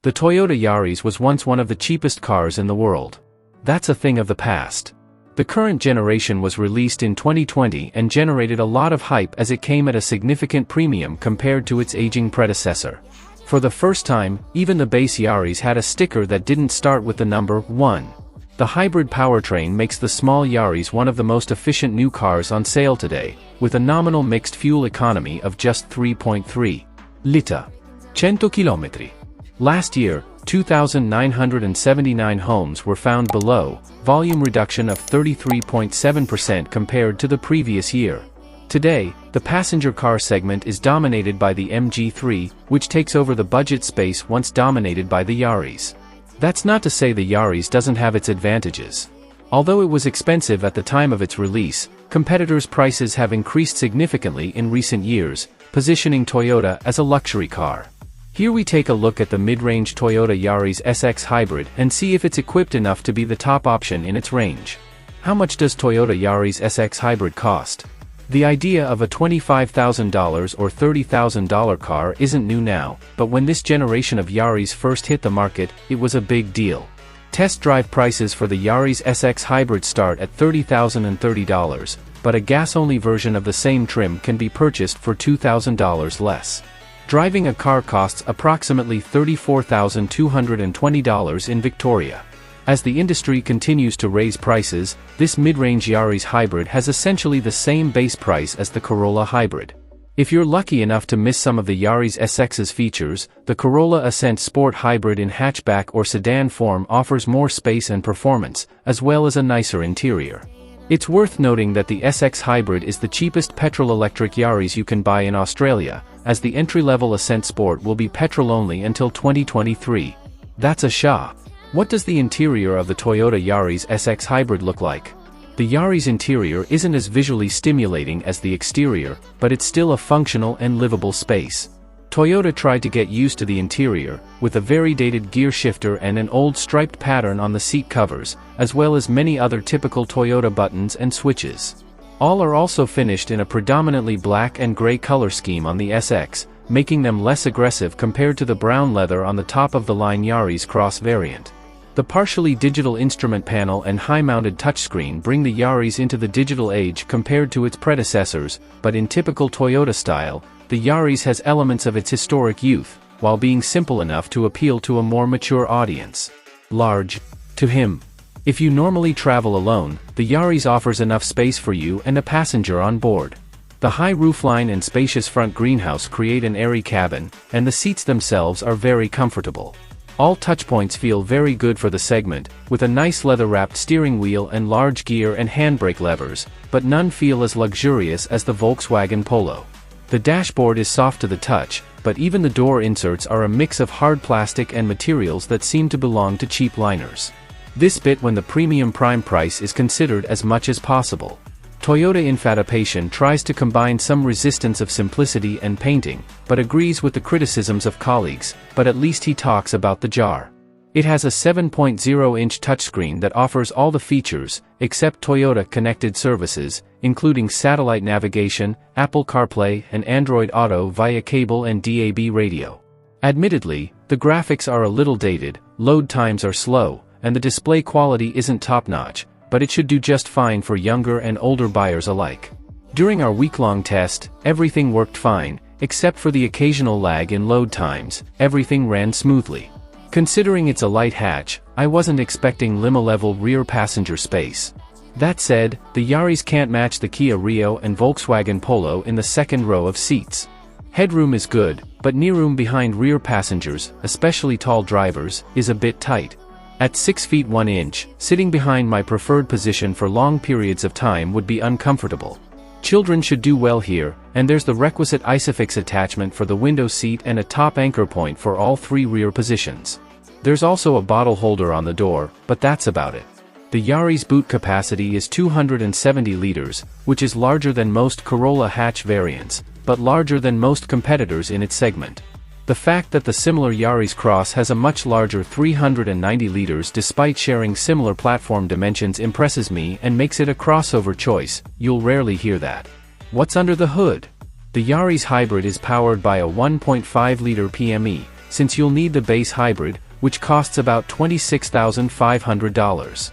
The Toyota Yaris was once one of the cheapest cars in the world. That's a thing of the past. The current generation was released in 2020 and generated a lot of hype as it came at a significant premium compared to its aging predecessor. For the first time, even the base Yaris had a sticker that didn't start with the number 1. The hybrid powertrain makes the small Yaris one of the most efficient new cars on sale today, with a nominal mixed fuel economy of just 3.3 liter. 100 km. Last year, 2,979 homes were found below, volume reduction of 33.7% compared to the previous year. Today, the passenger car segment is dominated by the MG3, which takes over the budget space once dominated by the Yaris. That's not to say the Yaris doesn't have its advantages. Although it was expensive at the time of its release, competitors' prices have increased significantly in recent years, positioning Toyota as a luxury car. Here we take a look at the mid-range Toyota Yaris SX Hybrid and see if it's equipped enough to be the top option in its range. How much does Toyota Yaris SX Hybrid cost? The idea of a $25,000 or $30,000 car isn't new now, but when this generation of Yaris first hit the market, it was a big deal. Test drive prices for the Yaris SX Hybrid start at $30,030, but a gas-only version of the same trim can be purchased for $2,000 less. Driving a car costs approximately $34,220 in Victoria. As the industry continues to raise prices, this mid-range Yaris Hybrid has essentially the same base price as the Corolla Hybrid. If you're lucky enough to miss some of the Yaris SX's features, the Corolla Ascent Sport Hybrid in hatchback or sedan form offers more space and performance, as well as a nicer interior. It's worth noting that the SX Hybrid is the cheapest petrol-electric Yaris you can buy in Australia, as the entry-level Ascent Sport will be petrol-only until 2023. That's a shock. What does the interior of the Toyota Yaris SX Hybrid look like? The Yaris interior isn't as visually stimulating as the exterior, but it's still a functional and livable space. Toyota tried to get used to the interior, with a very dated gear shifter and an old striped pattern on the seat covers, as well as many other typical Toyota buttons and switches. All are also finished in a predominantly black and gray color scheme on the SX, making them less aggressive compared to the brown leather on the top-of-the-line Yaris Cross variant. The partially digital instrument panel and high-mounted touchscreen bring the Yaris into the digital age compared to its predecessors, but in typical Toyota style, the Yaris has elements of its historic youth, while being simple enough to appeal to a more mature audience. Large. To him. If you normally travel alone, the Yaris offers enough space for you and a passenger on board. The high roofline and spacious front greenhouse create an airy cabin, and the seats themselves are very comfortable. All touchpoints feel very good for the segment, with a nice leather-wrapped steering wheel and large gear and handbrake levers, but none feel as luxurious as the Volkswagen Polo. The dashboard is soft to the touch, but even the door inserts are a mix of hard plastic and materials that seem to belong to cheap liners. This bit when the premium prime price is considered as much as possible. Toyota Infatapation tries to combine some resistance of simplicity and painting, but agrees with the criticisms of colleagues, but at least he talks about the jar. It has a 7.0-inch touchscreen that offers all the features, except Toyota connected services, including satellite navigation, Apple CarPlay, and Android Auto via cable and DAB radio. Admittedly, the graphics are a little dated, load times are slow, and the display quality isn't top-notch, but it should do just fine for younger and older buyers alike. During our week-long test, everything worked fine, except for the occasional lag in load times. Everything ran smoothly. Considering it's a light hatch, I wasn't expecting limo-level rear passenger space. That said, the Yaris can't match the Kia Rio and Volkswagen Polo in the second row of seats. Headroom is good, but knee-room behind rear passengers, especially tall drivers, is a bit tight. At 6 feet 1 inch, sitting behind my preferred position for long periods of time would be uncomfortable. Children should do well here, and there's the requisite ISOFIX attachment for the window seat and a top anchor point for all 3 rear positions. There's also a bottle holder on the door, but that's about it. The Yaris boot capacity is 270 liters, which is larger than most Corolla hatch variants, but larger than most competitors in its segment. The fact that the similar Yaris Cross has a much larger 390 liters despite sharing similar platform dimensions impresses me and makes it a crossover choice. You'll rarely hear that. What's under the hood? The Yaris Hybrid is powered by a 1.5-liter PME, since you'll need the base hybrid, which costs about $26,500.